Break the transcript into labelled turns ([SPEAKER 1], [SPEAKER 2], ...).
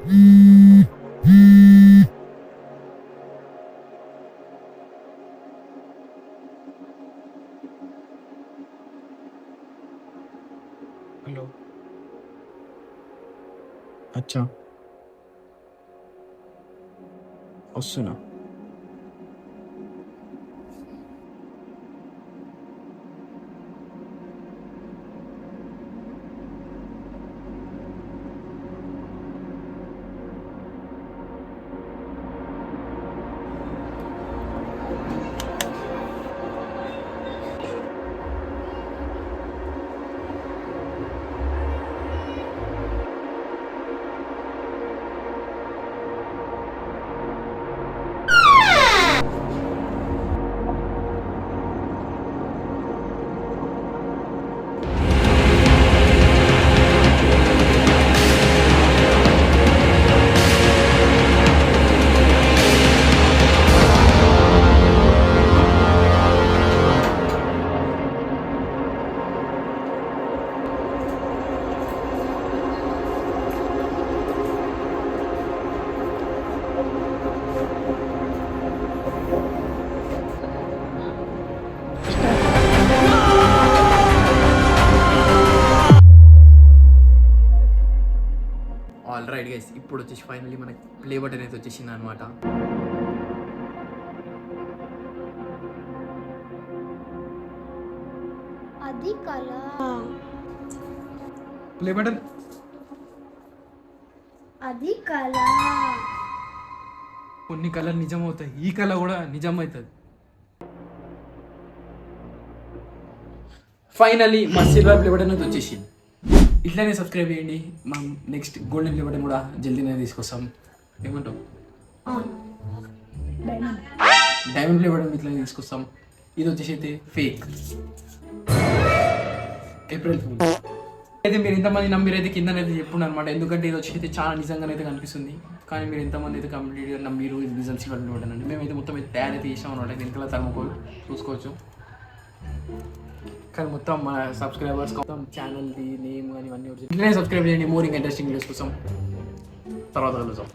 [SPEAKER 1] Hello. అచ్చా, వస్తున్నా.
[SPEAKER 2] All right guys, ఇప్పుడు వచ్చేసి ఫైనల్లీ మనకి ప్లే బటన్ అయితే వచ్చేసింది అనమాట.
[SPEAKER 3] అది కళ.
[SPEAKER 2] Play button.
[SPEAKER 3] అది కళ.
[SPEAKER 2] కొన్ని కళలు నిజం అవుతాయి, ఈ కళ కూడా నిజం అవుతుంది. ఫైనల్లీ మా సిల్వర్ ప్లే బటన్ అయితే వచ్చేసింది. ఇట్లానే సబ్స్క్రైబ్ చేయండి. మనం నెక్స్ట్ గోల్డెన్ ప్లే బటన్ కూడా జల్దీనే తీసుకొస్తాం. ఏమంటావు? డైమండ్ ప్లే బటన్ ఇట్లానే తీసుకొస్తాం. ఇది వచ్చేసి అయితే ఫేక్ ఏప్రిల్ ఫుల్ అయితే మీరు ఎంతమంది నమ్మిరైతే కిందనైతే చెప్పుండు అనమాట. ఎందుకంటే ఇది వచ్చి అయితే చాలా నిజంగానైతే కనిపిస్తుంది. కానీ మీరు ఎంతమంది అయితే కంప్లీట్గా నమ్మిరు ఇది నిజం సిల్వర్ ప్లే బటన్ అండి. మేమైతే మొత్తం అయితే తయారైతే చేసాం అనమాట. వెనకాల థర్మోకోల్ చూసుకోవచ్చు. కానీ మొత్తం మన సబ్స్క్రైబర్స్ మొత్తం ఛానల్ది నేమ్ కానీ ఇవన్నీ ఇట్లనే సబ్స్క్రైబ్ చేయండి. మోర్ ఇంకా ఇంట్రెస్టింగ్ వీడియోస్ కోసం. తర్వాత కలుద్దాం.